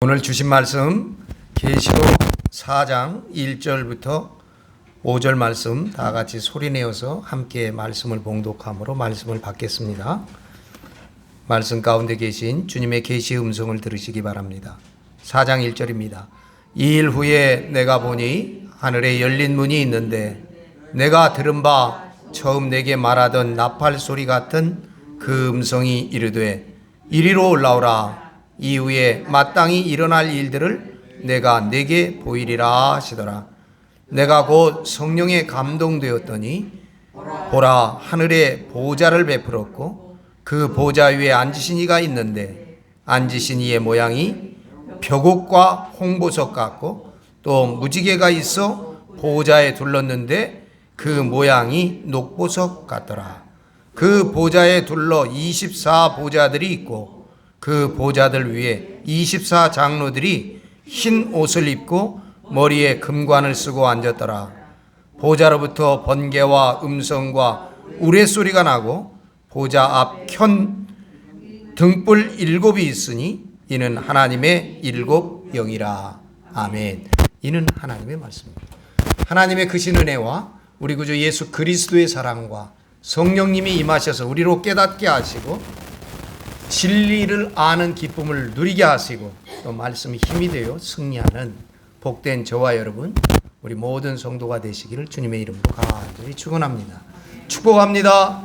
오늘 주신 말씀 계시록 4장 1절부터 5절 말씀 다 같이 소리내어서 함께 말씀을 봉독함으로 말씀을 받겠습니다. 말씀 가운데 계신 주님의 계시 음성을 들으시기 바랍니다. 4장 1절입니다. 2일 후에 내가 보니 하늘에 열린 문이 있는데 내가 들은 바 처음 내게 말하던 나팔 소리 같은 그 음성이 이르되 이리로 올라오라. 이후에 마땅히 일어날 일들을 내가 내게 보이리라 하시더라. 내가 곧 성령에 감동되었더니 보라, 하늘에 보좌를 베풀었고 그 보좌 위에 앉으신 이가 있는데 앉으신 이의 모양이 벽옥과 홍보석 같고 또 무지개가 있어 보좌에 둘렀는데 그 모양이 녹보석 같더라. 그 보좌에 둘러 24 보좌들이 있고 그 보좌들 위에 24 장로들이 흰 옷을 입고 머리에 금관을 쓰고 앉았더라. 보좌로부터 번개와 음성과 우레소리가 나고 보좌 앞 켠 등불 7이 있으니 이는 하나님의 7 영이라. 아멘. 이는 하나님의 말씀입니다. 하나님의 크신 은혜와 우리 구주 예수 그리스도의 사랑과 성령님이 임하셔서 우리로 깨닫게 하시고 진리를 아는 기쁨을 누리게 하시고 또 말씀이 힘이 되어 승리하는 복된 저와 여러분 우리 모든 성도가 되시기를 주님의 이름으로 간절히 축원합니다. 축복합니다.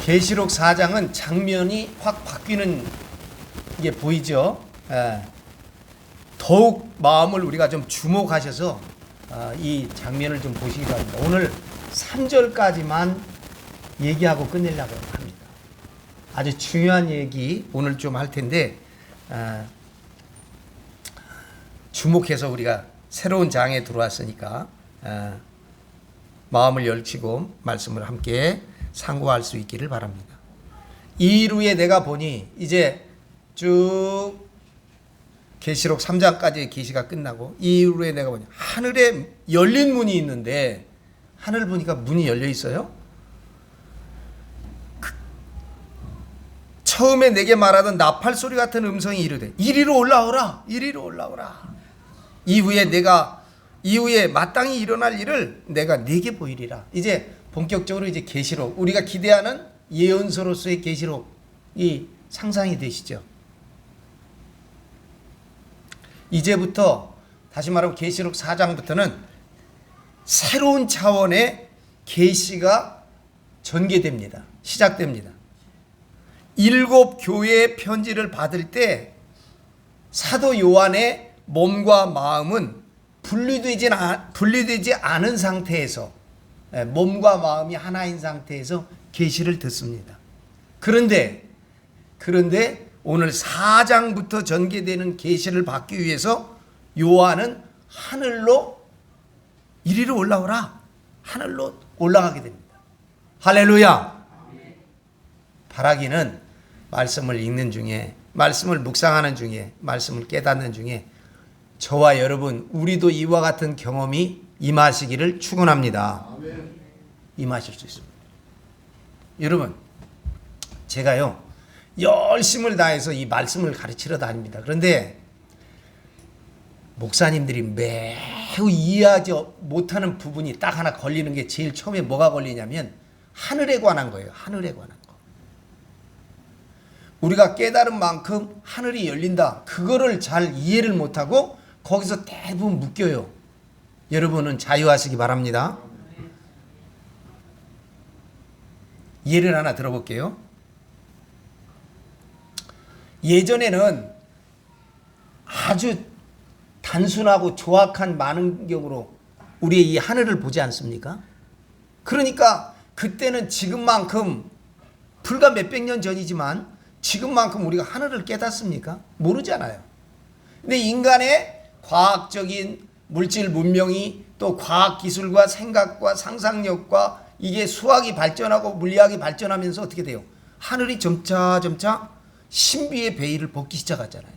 계시록 4장은 장면이 확 바뀌는 게 보이죠. 더욱 마음을 우리가 좀 주목하셔서 이 장면을 좀 보시기 바랍니다. 오늘 3절까지만 얘기하고 끝내려고 합니다. 아주 중요한 얘기 오늘 좀 할 텐데 주목해서 우리가 새로운 장에 들어왔으니까 마음을 열치고 말씀을 함께 상고할 수 있기를 바랍니다. 이 후에 내가 보니 이제 쭉 계시록 3장까지 계시가 끝나고 이 후에 내가 보니 하늘에 열린 문이 있는데 하늘 보니까 문이 열려 있어요. 처음에 내게 말하던 나팔 소리 같은 음성이 이르되 이리로 올라오라. 이리로 올라오라. 이후에 마땅히 일어날 일을 내가 네게 보이리라. 이제 본격적으로 이제 계시록 우리가 기대하는 예언서로서의 계시록이 상상이 되시죠. 이제부터 다시 말하면 계시록 4장부터는 새로운 차원의 계시가 전개됩니다. 시작됩니다. 7 교회의 편지를 받을 때 사도 요한의 몸과 마음은 분리되지 않은 상태에서 몸과 마음이 하나인 상태에서 계시를 듣습니다. 그런데 오늘 4장부터 전개되는 계시를 받기 위해서 요한은 하늘로 이리로 올라오라. 하늘로 올라가게 됩니다. 할렐루야. 바라기는 말씀을 읽는 중에 말씀을 묵상하는 중에 말씀을 깨닫는 중에 저와 여러분 우리도 이와 같은 경험이 임하시기를 축원합니다. 임하실 수 있습니다. 여러분 제가요 열심을 다해서 이 말씀을 가르치러 다닙니다. 그런데 목사님들이 매우 이해하지 못하는 부분이 딱 하나 걸리는 게 제일 처음에 뭐가 걸리냐면 하늘에 관한 거예요. 하늘에 관한 거. 우리가 깨달은 만큼 하늘이 열린다. 그거를 잘 이해를 못하고 거기서 대부분 묶여요. 여러분은 자유하시기 바랍니다. 예를 하나 들어볼게요. 예전에는 아주 단순하고 조악한 만원경으로 우리의 이 하늘을 보지 않습니까? 그러니까 그때는 지금만큼 불과 몇백 년 전이지만 지금만큼 우리가 하늘을 깨닫습니까? 모르잖아요. 근데 인간의 과학적인 물질 문명이 또 과학기술과 생각과 상상력과 이게 수학이 발전하고 물리학이 발전하면서 어떻게 돼요? 하늘이 점차 신비의 베일을 벗기 시작하잖아요.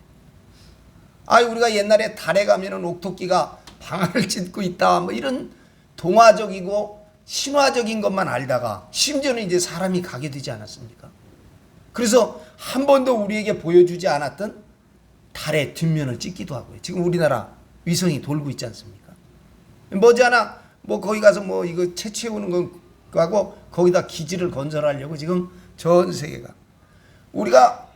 우리가 옛날에 달에 가면은 옥토끼가 방아를 찢고 있다 뭐 이런 동화적이고 신화적인 것만 알다가 심지어는 이제 사람이 가게 되지 않았습니까? 그래서 한 번도 우리에게 보여주지 않았던 달의 뒷면을 찍기도 하고요. 지금 우리나라 위성이 돌고 있지 않습니까? 머지않아 뭐 거기 가서 뭐 이거 채취해오는 거하고 거기다 기지를 건설하려고 지금 전 세계가, 우리가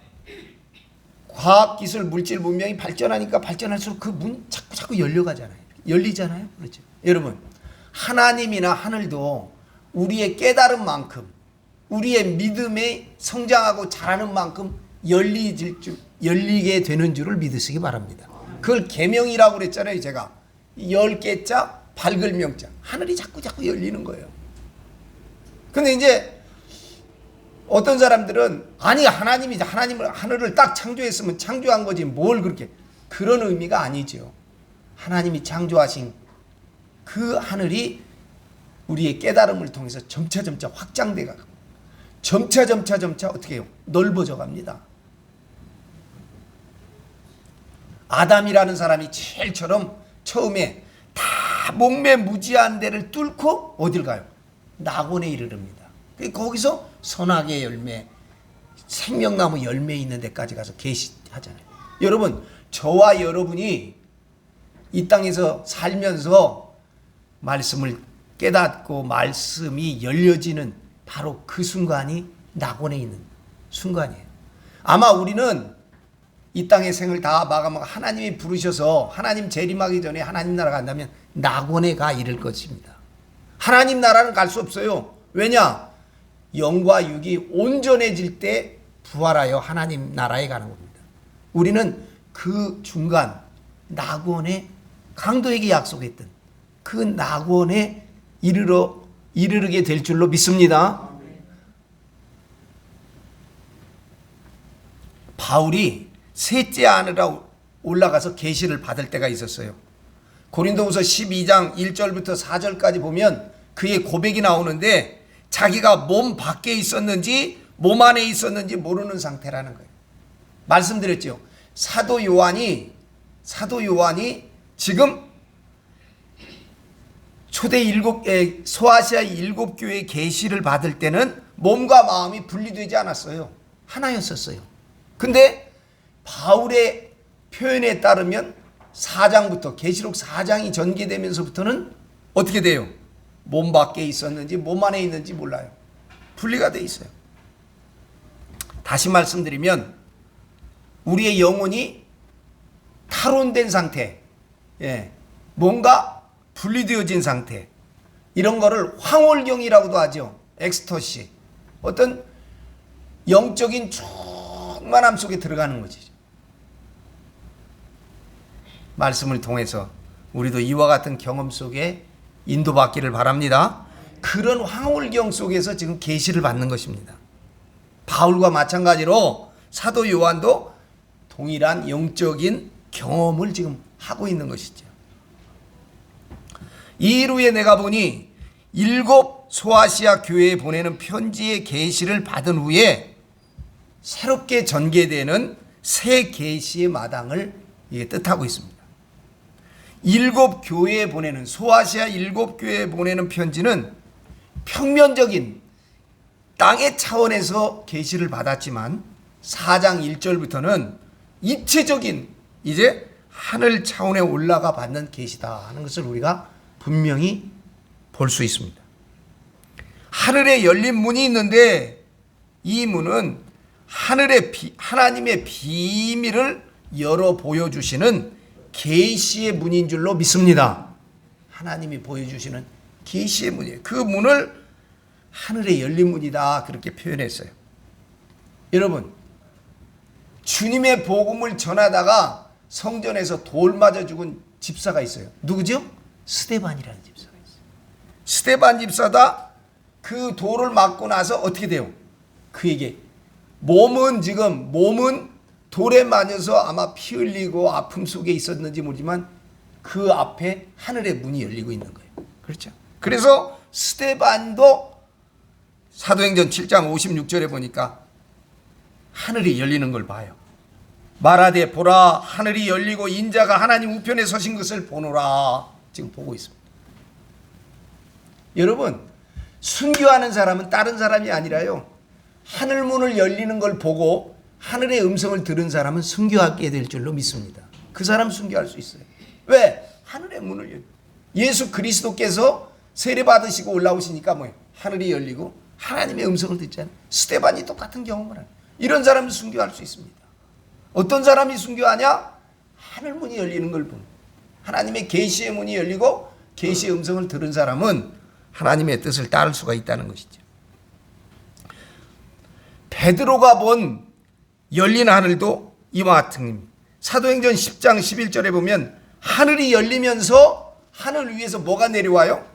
과학기술 물질 문명이 발전하니까 발전할수록 그 문 자꾸 열려가잖아요. 열리잖아요. 그렇죠. 여러분, 하나님이나 하늘도 우리의 깨달은 만큼, 우리의 믿음에 성장하고 자라는 만큼 열리게 되는 줄을 믿으시기 바랍니다. 그걸 계명이라고 그랬잖아요. 제가 10개자 밝을 명자, 하늘이 자꾸 열리는 거예요. 근데 이제 어떤 사람들은 아니 하나님이 하늘을 딱 창조했으면 창조한 거지 뭘 그렇게, 그런 의미가 아니죠. 하나님이 창조하신 그 하늘이 우리의 깨달음을 통해서 점차 확장돼 가고 점차 어떻게 해요? 넓어져 갑니다. 아담이라는 사람이 제일 처음에 다 목매무지한 데를 뚫고 어딜 가요? 낙원에 이르릅니다. 거기서 선악의 열매, 생명나무 열매 있는 데까지 가서 계시하잖아요. 여러분, 저와 여러분이 이 땅에서 살면서 말씀을 깨닫고 말씀이 열려지는 바로 그 순간이 낙원에 있는 순간이에요. 아마 우리는 이 땅의 생을 다 마감하고 하나님이 부르셔서 하나님 재림하기 전에 하나님 나라 간다면 낙원에 가 이를 것입니다. 하나님 나라는 갈 수 없어요. 왜냐? 영과 육이 온전해질 때 부활하여 하나님 나라에 가는 겁니다. 우리는 그 중간 낙원에, 강도에게 약속했던 그 낙원에 이르게 될 줄로 믿습니다. 바울이 셋째 하늘에 올라가서 계시를 받을 때가 있었어요. 고린도후서 12장 1절부터 4절까지 보면 그의 고백이 나오는데, 자기가 몸 밖에 있었는지 몸 안에 있었는지 모르는 상태라는 거예요. 말씀드렸죠. 사도 요한이 지금 소아시아 7교회 계시를 받을 때는 몸과 마음이 분리되지 않았어요. 하나였었어요. 근데 바울의 표현에 따르면 4장부터, 계시록 4장이 전개되면서부터는 어떻게 돼요? 몸 밖에 있었는지 몸 안에 있는지 몰라요. 분리가 돼 있어요. 다시 말씀드리면 우리의 영혼이 탈원된 상태, 뭔가 분리되어진 상태, 이런 거를 황홀경이라고도 하죠. 엑스터시, 어떤 영적인 충만함 속에 들어가는 거지. 말씀을 통해서 우리도 이와 같은 경험 속에 인도받기를 바랍니다. 그런 황홀경 속에서 지금 계시를 받는 것입니다. 바울과 마찬가지로 사도 요한도 동일한 영적인 경험을 지금 하고 있는 것이죠. 이 일 후에 내가 보니 7 소아시아 교회에 보내는 편지의 계시를 받은 후에 새롭게 전개되는 새 계시의 마당을 이게 뜻하고 있습니다. 7 교회에 보내는, 소아시아 7 교회에 보내는 편지는 평면적인 땅의 차원에서 계시를 받았지만 4장 1절부터는 입체적인 이제 하늘 차원에 올라가 받는 계시다 하는 것을 우리가 분명히 볼 수 있습니다. 하늘에 열린 문이 있는데 이 문은 하나님의 비밀을 열어 보여주시는 계시의 문인 줄로 믿습니다. 하나님이 보여주시는 계시의 문이에요. 그 문을 하늘에 열린 문이다 그렇게 표현했어요. 여러분, 주님의 복음을 전하다가 성전에서 돌 맞아 죽은 집사가 있어요. 누구죠? 스데반이라는 집사가 있어요. 스데반 집사다. 그 돌을 맞고 나서 어떻게 돼요? 그에게 몸은 돌에 맞아서 아마 피 흘리고 아픔 속에 있었는지 모르지만 그 앞에 하늘의 문이 열리고 있는 거예요. 그렇죠? 그래서 스데반도 사도행전 7장 56절에 보니까 하늘이 열리는 걸 봐요. 말하되 보라, 하늘이 열리고 인자가 하나님 우편에 서신 것을 보노라. 지금 보고 있습니다. 여러분, 순교하는 사람은 다른 사람이 아니라요, 하늘 문을 열리는 걸 보고 하늘의 음성을 들은 사람은 순교하게 될 줄로 믿습니다. 그 사람 순교할 수 있어요. 왜? 하늘의 문을 열고 예수 그리스도께서 세례 받으시고 올라오시니까 뭐예요? 하늘이 열리고 하나님의 음성을 듣잖아요. 스데반이 똑같은 경험을 하는, 이런 사람이 순교할 수 있습니다. 어떤 사람이 순교하냐? 하늘 문이 열리는 걸 보는, 하나님의 계시의 문이 열리고 계시의 음성을 들은 사람은 하나님의 뜻을 따를 수가 있다는 것이죠. 베드로가 본 열린 하늘도 이와 같은, 사도행전 10장 11절에 보면 하늘이 열리면서 하늘 위에서 뭐가 내려와요?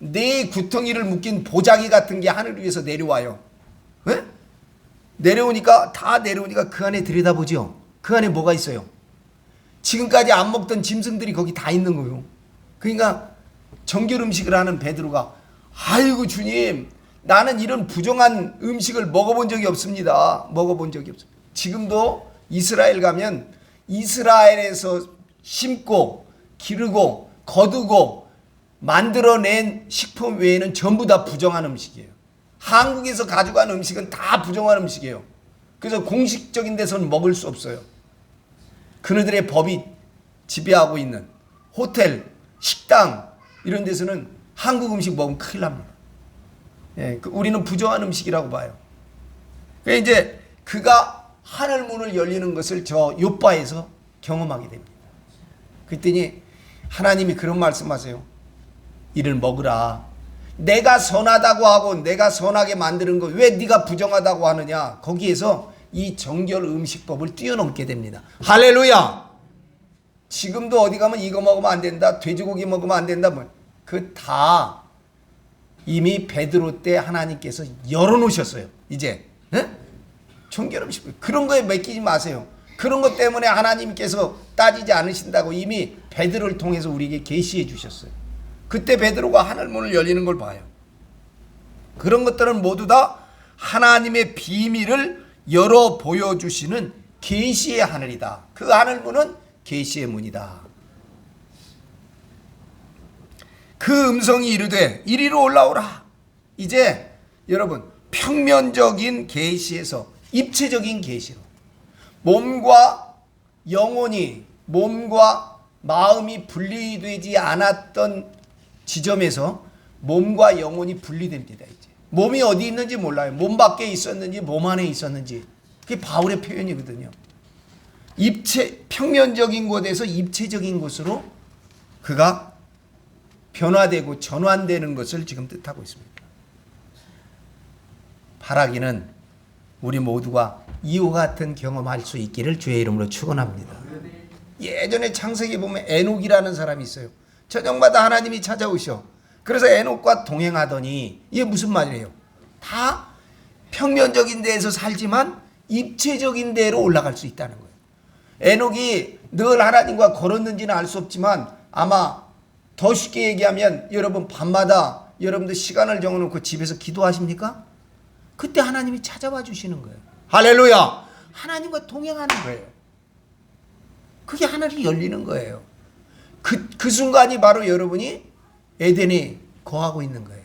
네 구덩이를 묶인 보자기 같은 게 하늘 위에서 내려와요. 네? 내려오니까, 다 내려오니까 그 안에 들여다보죠. 그 안에 뭐가 있어요? 지금까지 안 먹던 짐승들이 거기 다 있는 거예요. 그러니까 정결 음식을 하는 베드로가, 아이고 주님, 나는 이런 부정한 음식을 먹어본 적이 없습니다. 먹어본 적이 없습니다. 지금도 이스라엘 가면 이스라엘에서 심고 기르고 거두고 만들어낸 식품 외에는 전부 다 부정한 음식이에요. 한국에서 가져간 음식은 다 부정한 음식이에요. 그래서 공식적인 데서는 먹을 수 없어요. 그들의 법이 지배하고 있는 호텔, 식당 이런 데서는 한국 음식 먹으면 큰일 납니다. 예, 우리는 부정한 음식이라고 봐요. 그러니까 이제 그가 하늘 문을 열리는 것을 저 욥바에서 경험하게 됩니다. 그랬더니 하나님이 그런 말씀하세요. 이를 먹으라. 내가 선하다고 하고 내가 선하게 만드는 거 왜 네가 부정하다고 하느냐. 거기에서 이 정결 음식법을 뛰어넘게 됩니다. 할렐루야. 지금도 어디 가면 이거 먹으면 안 된다, 돼지고기 먹으면 안 된다, 뭐 그 다 이미 베드로 때 하나님께서 열어놓으셨어요. 이제 정결 음식 그런 거에 맡기지 마세요. 그런 것 때문에 하나님께서 따지지 않으신다고 이미 베드로를 통해서 우리에게 계시해 주셨어요. 그때 베드로가 하늘문을 열리는 걸 봐요. 그런 것들은 모두 다 하나님의 비밀을 열어 보여주시는 계시의 하늘이다. 그 하늘문은 계시의 문이다. 그 음성이 이르되 이리로 올라오라. 이제 여러분 평면적인 계시에서 입체적인 계시로 몸과 영혼이, 몸과 마음이 분리되지 않았던 지점에서 몸과 영혼이 분리됩니다. 이제 몸이 어디 있는지 몰라요. 몸 밖에 있었는지 몸 안에 있었는지. 그게 바울의 표현이거든요. 입체, 평면적인 곳에서 입체적인 곳으로 그가 변화되고 전환되는 것을 지금 뜻하고 있습니다. 바라기는 우리 모두가 이와 같은 경험할 수 있기를 주의 이름으로 축원합니다. 예전에 창세기 보면 에녹이라는 사람이 있어요. 저녁마다 하나님이 찾아오셔. 그래서 에녹과 동행하더니, 이게 무슨 말이에요? 다 평면적인 데에서 살지만 입체적인 데로 올라갈 수 있다는 거예요. 에녹이 늘 하나님과 걸었는지는 알 수 없지만 아마 더 쉽게 얘기하면 여러분 밤마다 여러분들 시간을 정해놓고 집에서 기도하십니까? 그때 하나님이 찾아와 주시는 거예요. 할렐루야. 하나님과 동행하는 거예요. 그게 하늘이 열리는 거예요. 그 순간이 바로 여러분이 에덴에 거하고 있는 거예요.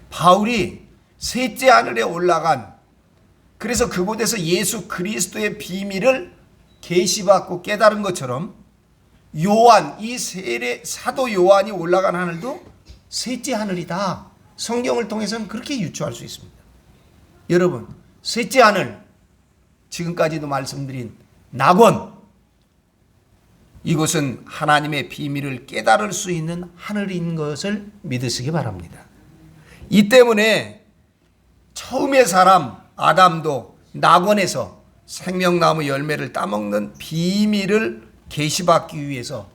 바울이 셋째 하늘에 올라간, 그래서 그곳에서 예수 그리스도의 비밀을 계시받고 깨달은 것처럼 요한, 이 사도 요한이 올라간 하늘도 셋째 하늘이다. 성경을 통해서는 그렇게 유추할 수 있습니다. 여러분, 셋째 하늘, 지금까지도 말씀드린 낙원, 이곳은 하나님의 비밀을 깨달을 수 있는 하늘인 것을 믿으시기 바랍니다. 이 때문에 처음의 사람 아담도 낙원에서 생명나무 열매를 따먹는 비밀을 계시받기 위해서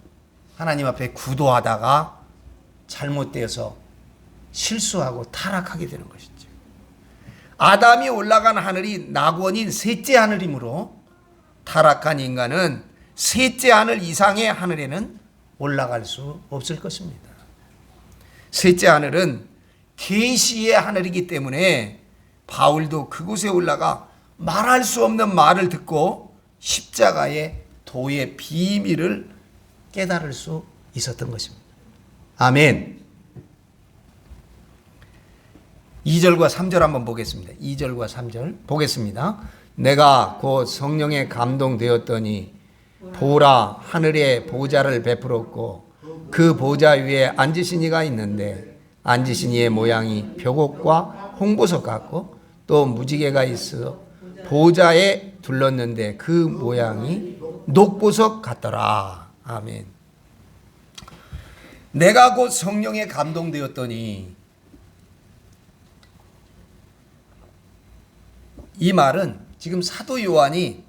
하나님 앞에 구도하다가 잘못되어서 실수하고 타락하게 되는 것이죠. 아담이 올라간 하늘이 낙원인 셋째 하늘이므로 타락한 인간은 셋째 하늘 이상의 하늘에는 올라갈 수 없을 것입니다. 셋째 하늘은 계시의 하늘이기 때문에 바울도 그곳에 올라가 말할 수 없는 말을 듣고 십자가의 도의 비밀을 깨달을 수 있었던 것입니다. 아멘. 2절과 3절 한번 보겠습니다. 2절과 3절 보겠습니다. 내가 곧 성령에 감동되었더니 보라 하늘에 보좌를 베풀었고 그 보좌 위에 앉으신 이가 있는데 앉으신 이의 모양이 벽옥과 홍보석 같고 또 무지개가 있어 보좌에 둘렀는데 그 모양이 녹보석 같더라. 아멘. 내가 곧 성령에 감동되었더니, 이 말은 지금 사도 요한이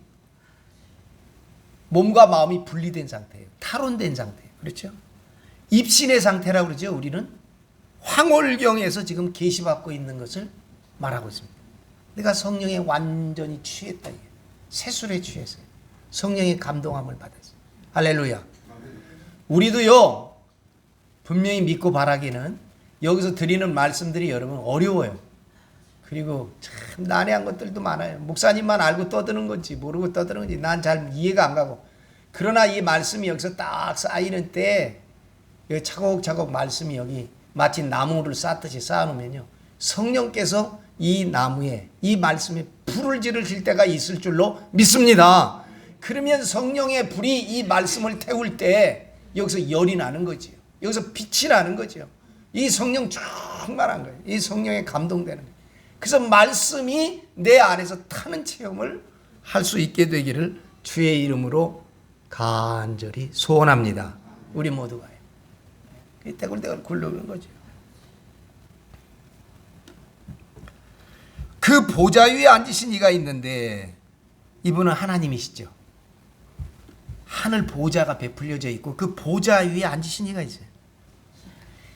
몸과 마음이 분리된 상태예요. 탈원된 상태예요. 그렇죠? 입신의 상태라고 그러죠. 우리는 황홀경에서 지금 계시받고 있는 것을 말하고 있습니다. 내가 성령에 완전히 취했다. 세술에 취했어요. 성령의 감동함을 받았어요. 할렐루야. 우리도요, 분명히 믿고 바라기는 여기서 드리는 말씀들이 여러분 어려워요. 그리고 참 난해한 것들도 많아요. 목사님만 알고 떠드는 건지 모르고 떠드는 건지 난 잘 이해가 안 가고. 그러나 이 말씀이 여기서 딱 쌓이는 때 차곡차곡 말씀이 여기 마치 나무를 쌓듯이 쌓아놓으면요, 성령께서 이 나무에 이 말씀에 불을 지르실 때가 있을 줄로 믿습니다. 그러면 성령의 불이 이 말씀을 태울 때 여기서 열이 나는 거지요. 여기서 빛이 나는 거죠. 이 성령 충만한 거예요. 이 성령에 감동되는 거예요. 그래서 말씀이 내 안에서 타는 체험을 할 수 있게 되기를 주의 이름으로 간절히 소원합니다. 우리 모두가. 떼굴떼굴 굴러오는 거죠. 그 보좌 위에 앉으신 이가 있는데 이분은 하나님이시죠. 하늘 보좌가 베풀려져 있고 그 보좌 위에 앉으신 이가 있어요.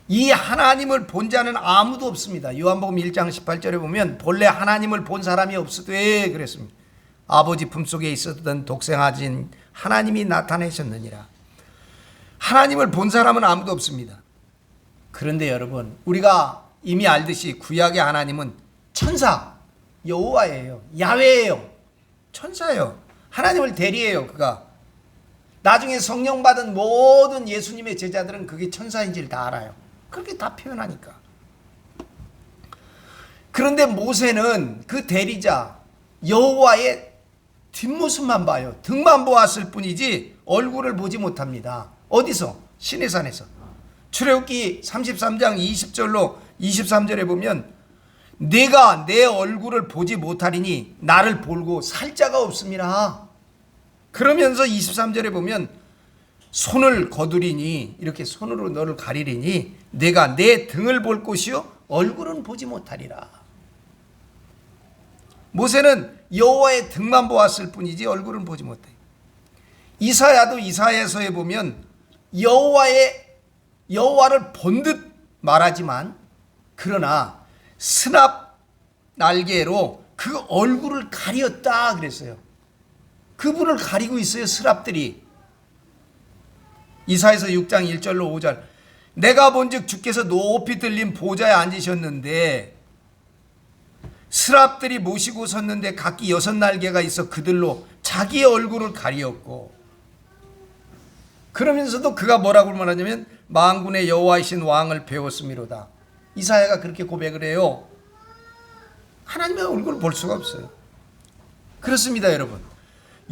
이 하나님을 본 자는 아무도 없습니다. 요한복음 1장 18절에 보면 본래 하나님을 본 사람이 없으되 그랬습니다. 아버지 품속에 있었던 독생하신 하나님이 나타내셨느니라. 하나님을 본 사람은 아무도 없습니다. 그런데 여러분, 우리가 이미 알듯이 구약의 하나님은 천사, 여호와예요. 야훼예요. 천사예요. 하나님을 대리해요. 그가 나중에 성령 받은 모든 예수님의 제자들은 그게 천사인지를 다 알아요. 그렇게 다 표현하니까. 그런데 모세는 그 대리자 여호와의 뒷모습만 봐요. 등만 보았을 뿐이지 얼굴을 보지 못합니다. 어디서? 시내산에서. 출애굽기 33장 20절로 23절에 보면 내가 내 얼굴을 보지 못하리니 나를 볼고 살 자가 없음이라. 그러면서 23절에 보면 손을 거두리니, 이렇게 손으로 너를 가리리니 내가 내 등을 볼 곳이요 얼굴은 보지 못하리라. 모세는 여호와의 등만 보았을 뿐이지 얼굴은 보지 못해. 이사야도 이사야서에 보면 여호와를 본 듯 말하지만 그러나 스납 날개로 그 얼굴을 가렸다 그랬어요. 그분을 가리고 있어요. 스랍들이. 이사야서 6장 1절로 5절. 내가 본즉 주께서 높이 들린 보좌에 앉으셨는데 스랍들이 모시고 섰는데 각기 6날개가 있어 그들로 자기의 얼굴을 가리었고, 그러면서도 그가 뭐라고 말하냐면 만군의 여호와이신 왕을 배웠음이로다. 이사야가 그렇게 고백을 해요. 하나님의 얼굴을 볼 수가 없어요. 그렇습니다, 여러분.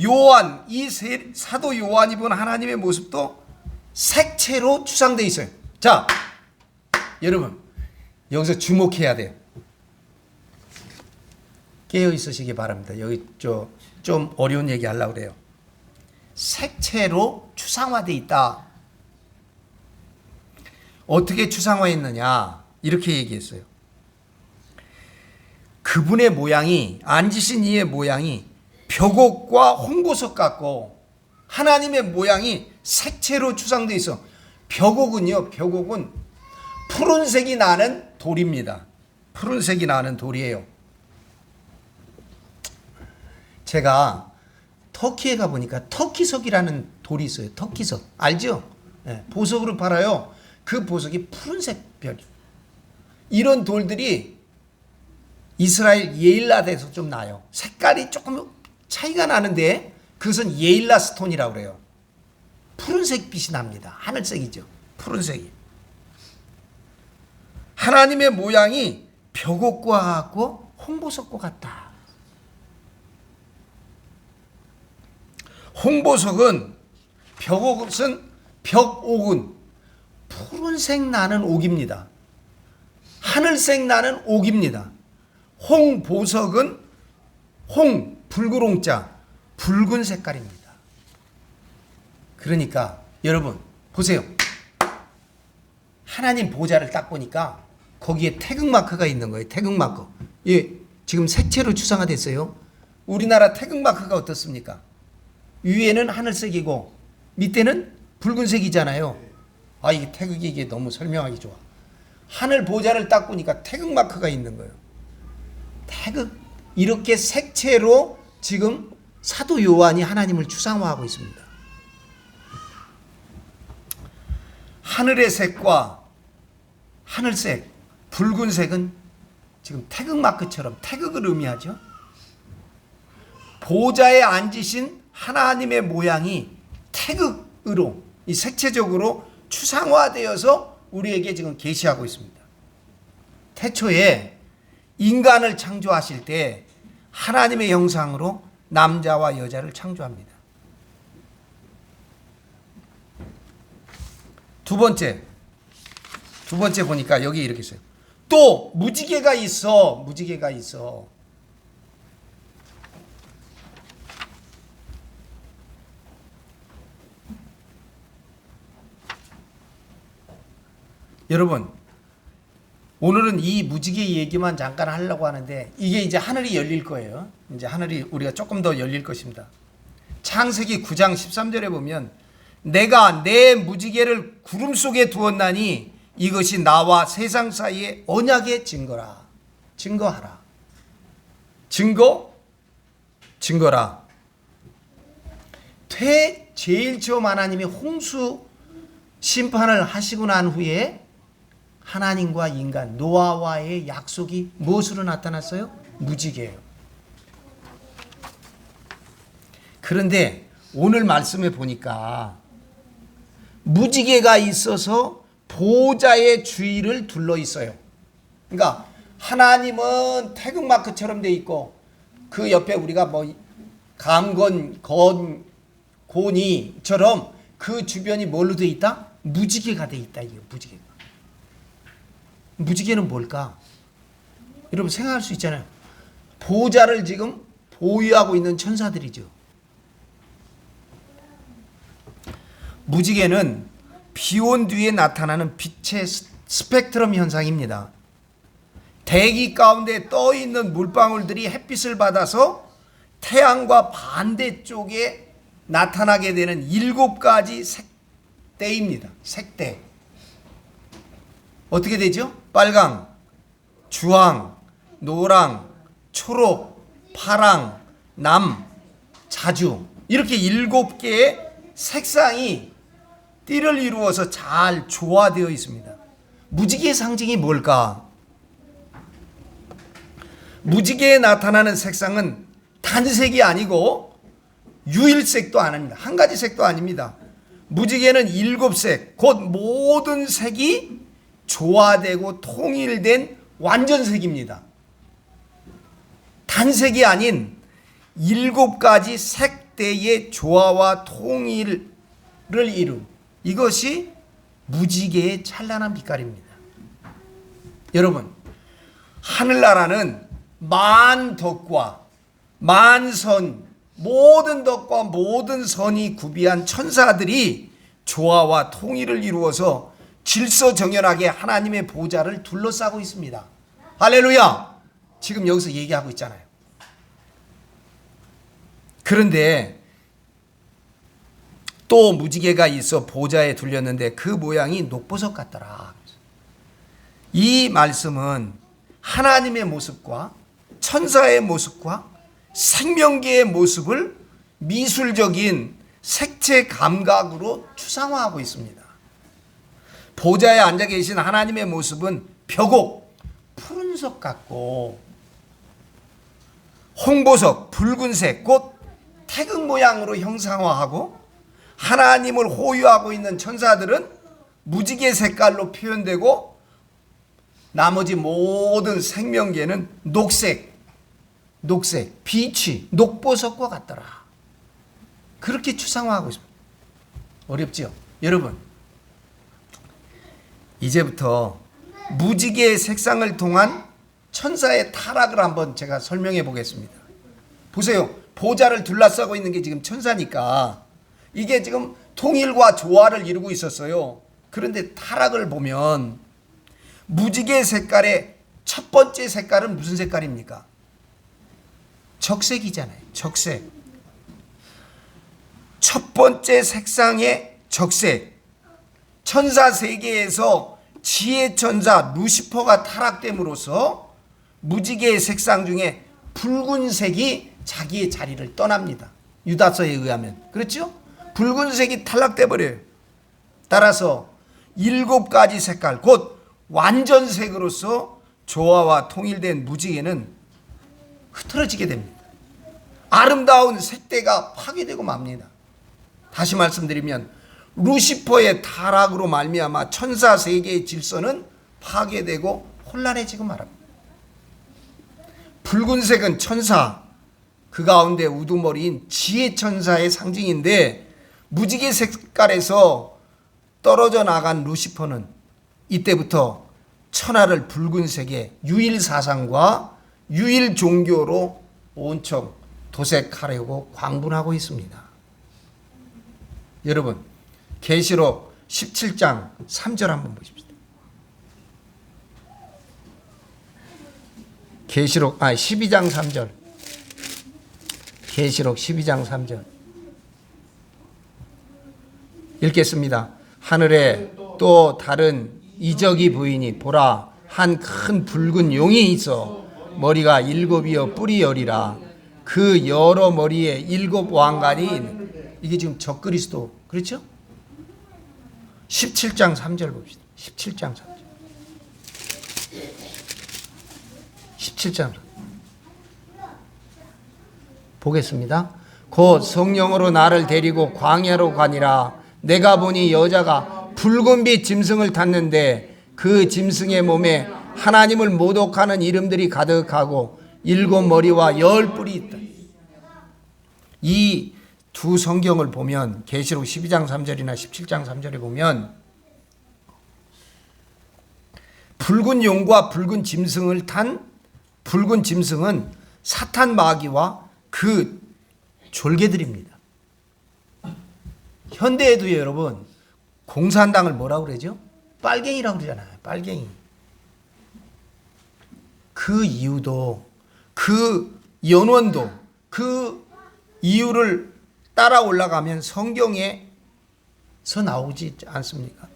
요한, 이 사도 요한이 본 하나님의 모습도 색채로 추상되어 있어요. 자, 여러분 여기서 주목해야 돼요. 깨어 있으시기 바랍니다. 여기 좀 어려운 얘기 하려고 그래요. 색채로 추상화되어 있다. 어떻게 추상화했느냐? 이렇게 얘기했어요. 그분의 모양이, 앉으신 이의 모양이 벽옥과 홍보석 같고 하나님의 모양이 색채로 추상되어 있어. 벽옥은요, 벽옥은 푸른색이 나는 돌입니다. 푸른색이 나는 돌이에요. 제가 터키에 가보니까 터키석이라는 돌이 있어요. 터키석. 알죠? 네, 보석으로 팔아요. 그 보석이 푸른색 별. 이런 돌들이 이스라엘 예일랏에서 좀 나요. 색깔이 조금 차이가 나는데 그것은 예일라 스톤이라고 그래요. 푸른색 빛이 납니다. 하늘색이죠. 푸른색이. 하나님의 모양이 벽옥과 같고 홍보석과 같다. 홍보석은 벽옥은 푸른색 나는 옥입니다. 하늘색 나는 옥입니다. 홍보석은 붉은 홍자 붉은 색깔입니다. 그러니까 여러분 보세요. 하나님 보좌를 딱 보니까 거기에 태극마크가 있는 거예요. 태극마크. 예, 지금 색채로 추상화됐어요. 우리나라 태극마크가 어떻습니까? 위에는 하늘색이고 밑에는 붉은색이잖아요. 아, 이게 태극이 이게 너무 설명하기 좋아. 하늘 보좌를 딱 보니까 태극마크가 있는 거예요. 태극, 이렇게 색채로 지금 사도 요한이 하나님을 추상화하고 있습니다. 하늘의 색과 하늘색, 붉은색은 지금 태극마크처럼 태극을 의미하죠. 보좌에 앉으신 하나님의 모양이 태극으로 이 색채적으로 추상화되어서 우리에게 지금 계시하고 있습니다. 태초에 인간을 창조하실 때 하나님의 형상으로 남자와 여자를 창조합니다. 두 번째 보니까 여기 이렇게 있어요. 또 무지개가 있어. 여러분, 오늘은 이 무지개 얘기만 잠깐 하려고 하는데 이게 이제 하늘이 열릴 거예요. 이제 하늘이 우리가 조금 더 열릴 것입니다. 창세기 9장 13절에 보면 내가 내 무지개를 구름 속에 두었나니 이것이 나와 세상 사이의 언약의 증거라. 증거하라. 증거라. 제일 처음 하나님이 홍수 심판을 하시고 난 후에 하나님과 인간 노아와의 약속이 무엇으로 나타났어요? 무지개예요. 그런데 오늘 말씀에 보니까 무지개가 있어서 보좌의 주위를 둘러 있어요. 그러니까 하나님은 태극마크처럼 돼 있고 그 옆에 우리가 뭐 감건, 고니처럼 그 주변이 뭘로 돼 있다? 무지개가 돼 있다. 이게 무지개가. 무지개는 뭘까? 여러분 생각할 수 있잖아요. 보좌를 지금 보유하고 있는 천사들이죠. 무지개는 비온 뒤에 나타나는 빛의 스펙트럼 현상입니다. 대기 가운데 떠 있는 물방울들이 햇빛을 받아서 태양과 반대쪽에 나타나게 되는 7가지 색대입니다. 색대. 어떻게 되죠? 빨강, 주황, 노랑, 초록, 파랑, 남, 자주 이렇게 7개의 색상이 띠를 이루어서 잘 조화되어 있습니다. 무지개의 상징이 뭘까? 무지개에 나타나는 색상은 단색이 아니고 유일색도 아닙니다. 한 가지 색도 아닙니다. 무지개는 7색, 곧 모든 색이 조화되고 통일된 완전색입니다. 단색이 아닌 7가지 색대의 조화와 통일을 이룬 이것이 무지개의 찬란한 빛깔입니다. 여러분, 하늘나라는 만덕과 만선, 모든 덕과 모든 선이 구비한 천사들이 조화와 통일을 이루어서 질서정연하게 하나님의 보좌를 둘러싸고 있습니다. 할렐루야! 지금 여기서 얘기하고 있잖아요. 그런데 또 무지개가 있어 보좌에 둘렸는데 그 모양이 녹보석 같더라. 이 말씀은 하나님의 모습과 천사의 모습과 생명계의 모습을 미술적인 색채 감각으로 추상화하고 있습니다. 보좌에 앉아 계신 하나님의 모습은 벽옥, 푸른석 같고 홍보석, 붉은색, 곧 태극 모양으로 형상화하고 하나님을 호유하고 있는 천사들은 무지개 색깔로 표현되고 나머지 모든 생명계는 녹색, 빛이 녹보석과 같더라. 그렇게 추상화하고 있습니다. 어렵지요? 여러분, 이제부터 무지개의 색상을 통한 천사의 타락을 한번 제가 설명해 보겠습니다. 보세요. 보좌를 둘러싸고 있는 게 지금 천사니까 이게 지금 통일과 조화를 이루고 있었어요. 그런데 타락을 보면 무지개 색깔의 첫 번째 색깔은 무슨 색깔입니까? 적색이잖아요. 적색. 첫 번째 색상의 적색. 천사 세계에서 지혜 천사 루시퍼가 타락됨으로써 무지개의 색상 중에 붉은색이 자기의 자리를 떠납니다. 유다서에 의하면. 그렇죠? 붉은색이 탈락돼 버려요. 따라서 7가지 색깔, 곧 완전색으로서 조화와 통일된 무지개는 흐트러지게 됩니다. 아름다운 색대가 파괴되고 맙니다. 다시 말씀드리면 루시퍼의 타락으로 말미암아 천사 세계의 질서는 파괴되고 혼란해지고 말합니다. 붉은색은 천사, 그 가운데 우두머리인 지혜 천사의 상징인데 무지개 색깔에서 떨어져 나간 루시퍼는 이때부터 천하를 붉은색의 유일 사상과 유일 종교로 온통 도색하려고 광분하고 있습니다. 여러분, 계시록 17장 3절 한번 보십시오. 계시록 12장 3절. 계시록 12장 3절. 읽겠습니다. 하늘에 또 다른 이적이 보이니 보라, 한 큰 붉은 용이 있어 머리가 7이요 뿔이 10이라. 그 여러 머리에 7 왕관이 있는. 이게 지금 적그리스도, 그렇죠? 17장 3절 봅시다. 17장 3절. 17장 보겠습니다. 곧 성령으로 나를 데리고 광야로 가니라. 내가 보니 여자가 붉은빛 짐승을 탔는데 그 짐승의 몸에 하나님을 모독하는 이름들이 가득하고 7 머리와 10 뿔이 있다. 이 두 성경을 보면 계시록 12장 3절이나 17장 3절에 보면 붉은 용과 붉은 짐승을 탄 붉은 짐승은 사탄 마귀와 그 졸개들입니다. 현대에도 여러분 공산당을 뭐라고 그러죠? 빨갱이라고 그러잖아요. 빨갱이. 그 이유도, 그 연원도, 그 이유를 따라 올라가면 성경에서 나오지 않습니까?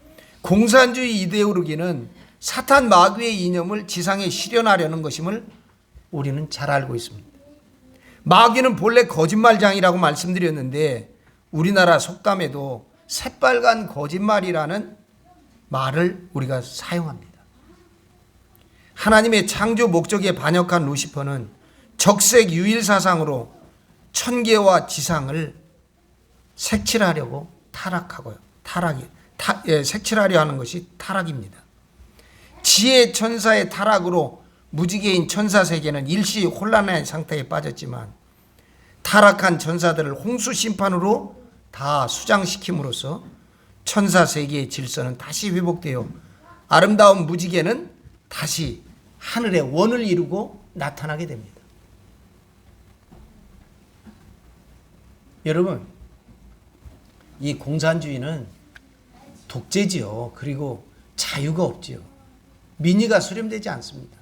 공산주의 이데올로기는 사탄 마귀의 이념을 지상에 실현하려는 것임을 우리는 잘 알고 있습니다. 마귀는 본래 거짓말장이라고 말씀드렸는데 우리나라 속담에도 새빨간 거짓말이라는 말을 우리가 사용합니다. 하나님의 창조 목적에 반역한 루시퍼는 적색 유일사상으로 천계와 지상을 색칠하려고 타락하고요. 색칠하려 하는 것이 타락입니다. 지혜 천사의 타락으로 무지개인 천사 세계는 일시 혼란의 상태에 빠졌지만 타락한 천사들을 홍수 심판으로 다 수장시킴으로써 천사 세계의 질서는 다시 회복되어 아름다운 무지개는 다시 하늘의 원을 이루고 나타나게 됩니다. 여러분, 이 공산주의는 독재지요. 그리고 자유가 없지요. 민의가 수렴되지 않습니다.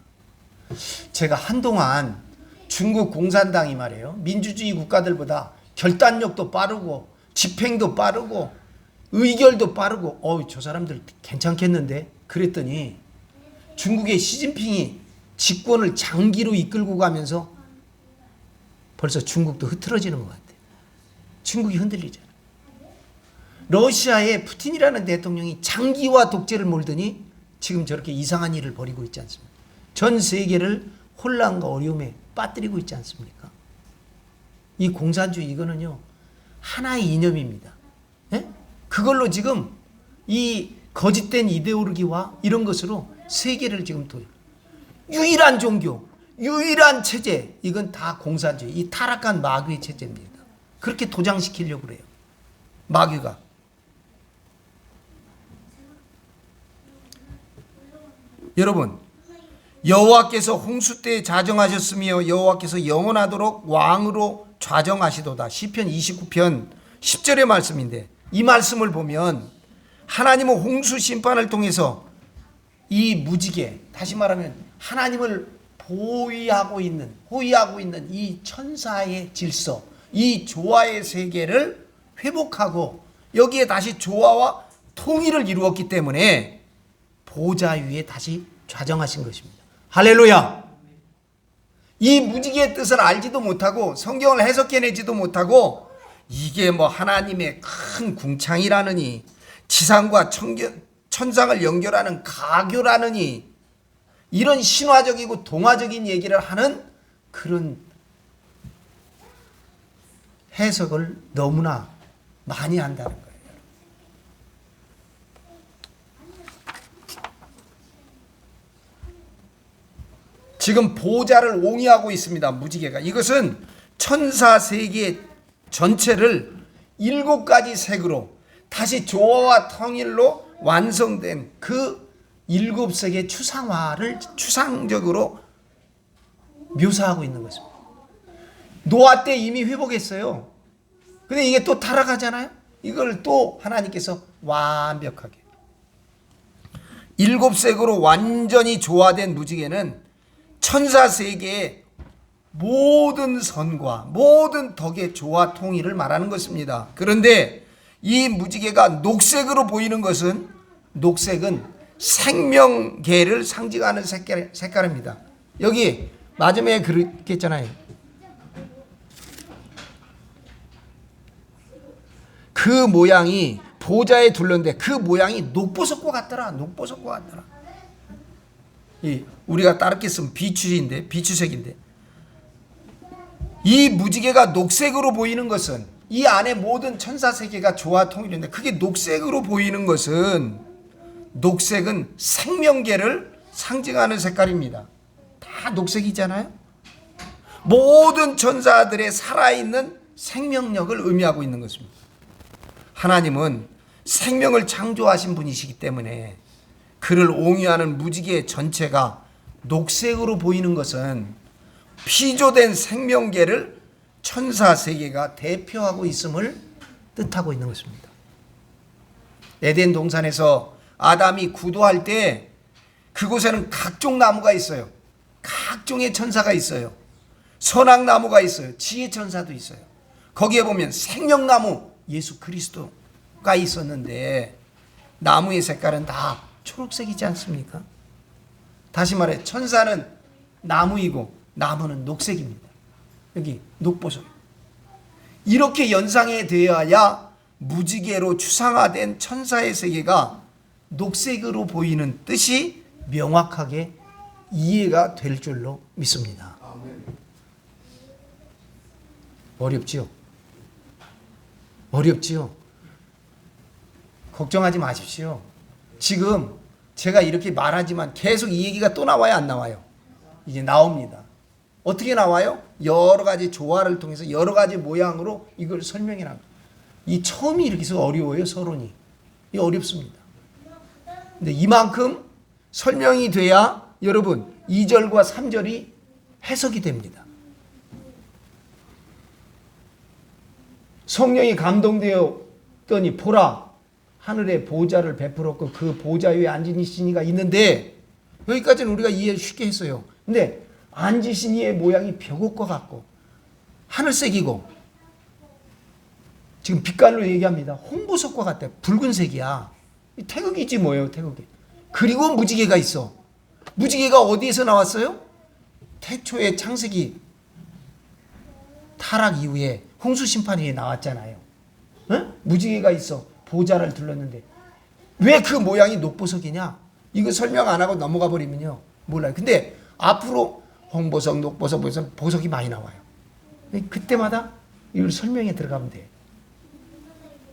제가 한동안 중국 공산당이 말이에요. 민주주의 국가들보다 결단력도 빠르고 집행도 빠르고 의결도 빠르고 저 사람들 괜찮겠는데? 그랬더니 중국의 시진핑이 집권을 장기로 이끌고 가면서 벌써 중국도 흐트러지는 것 같아요. 중국이 흔들리잖아요. 러시아의 푸틴이라는 대통령이 장기화 독재를 몰더니 지금 저렇게 이상한 일을 벌이고 있지 않습니까? 전 세계를 혼란과 어려움에 빠뜨리고 있지 않습니까? 이 공산주의 이거는요 하나의 이념입니다. 예? 그걸로 지금 이 거짓된 이데올로기와 이런 것으로 세계를 지금 유일한 종교, 유일한 체제, 이건 다 공산주의, 이 타락한 마귀의 체제입니다. 그렇게 도장시키려고 그래요. 마귀가. 여러분, 여호와께서 홍수 때 자정하셨으며 여호와께서 영원하도록 왕으로 좌정하시도다. 시편 29편 10절의 말씀인데, 이 말씀을 보면 하나님은 홍수 심판을 통해서 이 무지개, 다시 말하면 하나님을 호위하고 있는 이 천사의 질서, 이 조화의 세계를 회복하고 여기에 다시 조화와 통일을 이루었기 때문에 보좌 위에 다시 좌정하신 것입니다. 할렐루야. 이 무지개의 뜻을 알지도 못하고 성경을 해석해내지도 못하고 이게 뭐 하나님의 큰 궁창이라느니 지상과 천상을 연결하는 가교라느니 이런 신화적이고 동화적인 얘기를 하는 그런 해석을 너무나 많이 한다는 거예요. 지금 보좌를 옹이하고 있습니다. 무지개가. 이것은 천사 세계 전체를 7가지 색으로 다시 조화와 통일로 완성된 그 7색의 추상화를 추상적으로 묘사하고 있는 것입니다. 노아 때 이미 회복했어요. 근데 이게 또 타락하잖아요. 이걸 또 하나님께서 완벽하게 7색으로 완전히 조화된 무지개는 천사 세계의 모든 선과 모든 덕의 조화 통일을 말하는 것입니다. 그런데 이 무지개가 녹색으로 보이는 것은, 녹색은 생명계를 상징하는 색깔입니다. 여기 마지막에 그렇게 했잖아요. 그 모양이 보좌에 둘렀는데 그 모양이 녹보석과 같더라. 녹보석과 같더라. 우리가 따르게 쓰면 비추인데, 비추색인데, 이 무지개가 녹색으로 보이는 것은 이 안에 모든 천사 세계가 조화 통일인데, 그게 녹색으로 보이는 것은, 녹색은 생명계를 상징하는 색깔입니다. 다 녹색이잖아요. 모든 천사들의 살아있는 생명력을 의미하고 있는 것입니다. 하나님은 생명을 창조하신 분이시기 때문에 그를 옹이하는 무지개 전체가 녹색으로 보이는 것은 피조된 생명계를 천사 세계가 대표하고 있음을 뜻하고 있는 것입니다. 에덴 동산에서 아담이 구도할 때 그곳에는 각종 나무가 있어요. 각종의 천사가 있어요. 선악나무가 있어요. 지혜천사도 있어요. 거기에 보면 생명나무 예수 그리스도가 있었는데 나무의 색깔은 다 초록색이지 않습니까? 다시 말해 천사는 나무이고 나무는 녹색입니다. 여기 녹보석. 이렇게 연상이 되어야 무지개로 추상화된 천사의 세계가 녹색으로 보이는 뜻이 명확하게 이해가 될 줄로 믿습니다. 어렵지요? 어렵지요? 걱정하지 마십시오. 지금 제가 이렇게 말하지만 계속 이 얘기가 또 나와요, 안 나와요? 이제 나옵니다. 어떻게 나와요? 여러 가지 조화를 통해서 여러 가지 모양으로 이걸 설명해 납니다. 이 처음이 이렇게 해서 어려워요, 서론이. 이 어렵습니다. 근데 이만큼 설명이 돼야 여러분 2절과 3절이 해석이 됩니다. 성령이 감동되었더니 보라 하늘에 보좌를 베풀었고 그 보좌 위에 앉으신 이가 있는데, 여기까지는 우리가 이해 쉽게 했어요. 근데 앉으신 이의 모양이 벽옥과 같고 하늘색이고, 지금 빛깔로 얘기합니다. 홍보석과 같아. 붉은색이야. 태극이지 뭐예요, 태극이. 그리고 무지개가 있어. 무지개가 어디에서 나왔어요? 태초의 창세기 타락 이후에 홍수 심판이 나왔잖아요. 응? 무지개가 있어. 보좌를 둘렀는데 왜 그 모양이 녹보석이냐? 이거 설명 안 하고 넘어가 버리면요 몰라요. 근데 앞으로 홍보석, 녹보석, 보석이 많이 나와요. 그때마다 이걸 설명에 들어가면 돼.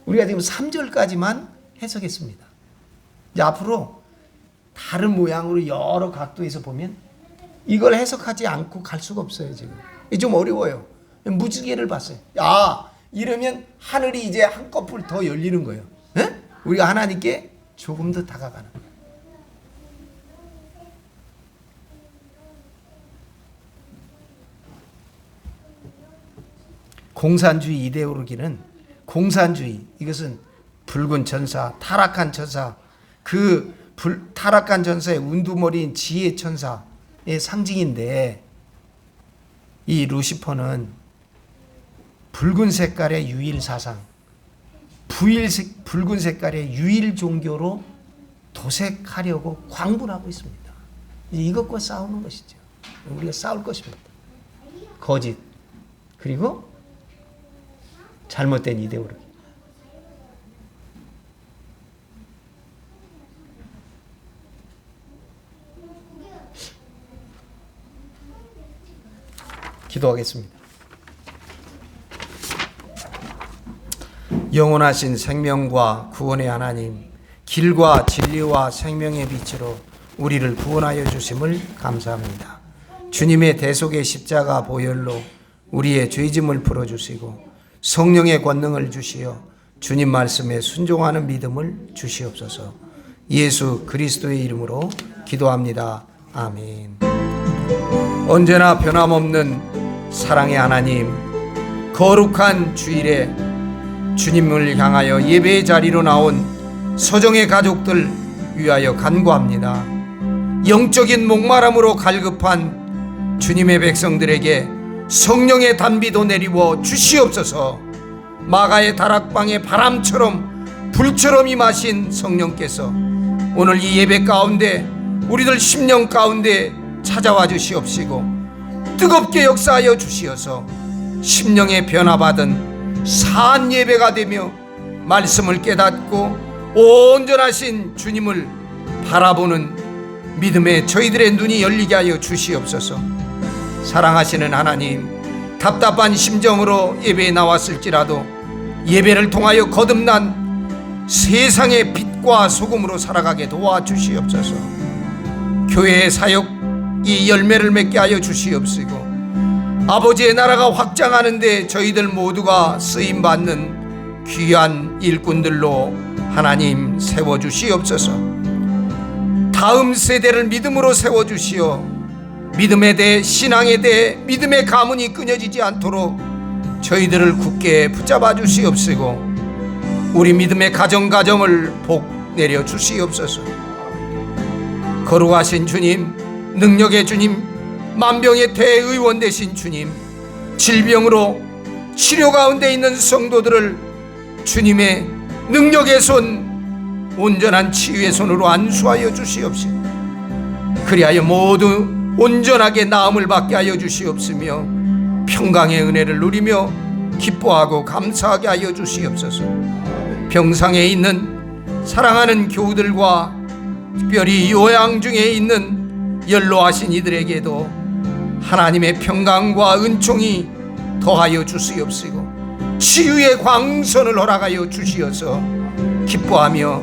우리가 지금 3절까지만 해석했습니다. 이제 앞으로 다른 모양으로 여러 각도에서 보면 이걸 해석하지 않고 갈 수가 없어요. 지금 이게 좀 어려워요. 무지개를 봤어요. 이러면 하늘이 이제 한꺼풀 더 열리는 거예요. 에? 우리가 하나님께 조금 더 다가가는 거예요. 공산주의 이데올로기는 공산주의, 이것은 붉은 천사, 타락한 천사, 타락한 천사의 운두머리인 지혜 천사의 상징인데, 이 루시퍼는 붉은 색깔의 유일 사상, 붉은 색깔의 유일 종교로 도색하려고 광분하고 있습니다. 이것과 싸우는 것이죠. 우리가 싸울 것입니다. 거짓, 그리고 잘못된 이데올로기. 기도하겠습니다. 영원하신 생명과 구원의 하나님, 길과 진리와 생명의 빛으로 우리를 구원하여 주심을 감사합니다. 주님의 대속의 십자가 보혈로 우리의 죄짐을 풀어주시고 성령의 권능을 주시어 주님 말씀에 순종하는 믿음을 주시옵소서. 예수 그리스도의 이름으로 기도합니다. 아멘. 언제나 변함없는 사랑의 하나님, 거룩한 주일에 주님을 향하여 예배의 자리로 나온 서정의 가족들 위하여 간구합니다. 영적인 목마름으로 갈급한 주님의 백성들에게 성령의 단비도 내리워 주시옵소서. 마가의 다락방에 바람처럼 불처럼 임하신 성령께서 오늘 이 예배 가운데 우리들 심령 가운데 찾아와 주시옵시고 뜨겁게 역사하여 주시어서 심령의 변화받은 사한 예배가 되며 말씀을 깨닫고 온전하신 주님을 바라보는 믿음의 저희들의 눈이 열리게 하여 주시옵소서. 사랑하시는 하나님, 답답한 심정으로 예배에 나왔을지라도 예배를 통하여 거듭난 세상의 빛과 소금으로 살아가게 도와주시옵소서. 교회의 사역이 열매를 맺게 하여 주시옵시고 아버지의 나라가 확장하는데 저희들 모두가 쓰임받는 귀한 일꾼들로 하나님 세워주시옵소서. 다음 세대를 믿음으로 세워주시어 믿음에 대해, 신앙에 대해 믿음의 가문이 끊어지지 않도록 저희들을 굳게 붙잡아 주시옵시고 우리 믿음의 가정을 복 내려 주시옵소서. 거룩하신 주님, 능력의 주님, 만병의 대의원 되신 주님, 질병으로 치료 가운데 있는 성도들을 주님의 능력의 손, 온전한 치유의 손으로 안수하여 주시옵시고 그리하여 모두 온전하게 나음을 받게 하여 주시옵으며 평강의 은혜를 누리며 기뻐하고 감사하게 하여 주시옵소서. 병상에 있는 사랑하는 교우들과 특별히 요양 중에 있는 연로하신 이들에게도 하나님의 평강과 은총이 더하여 주시옵시고 치유의 광선을 허락하여 주시어서 기뻐하며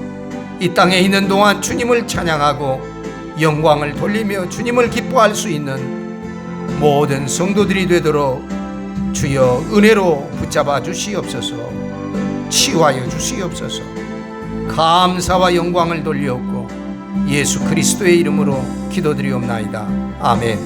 이 땅에 있는 동안 주님을 찬양하고 영광을 돌리며 주님을 기뻐할 수 있는 모든 성도들이 되도록 주여 은혜로 붙잡아 주시옵소서. 치유하여 주시옵소서. 감사와 영광을 돌리옵고 예수 그리스도의 이름으로 기도드리옵나이다. 아멘.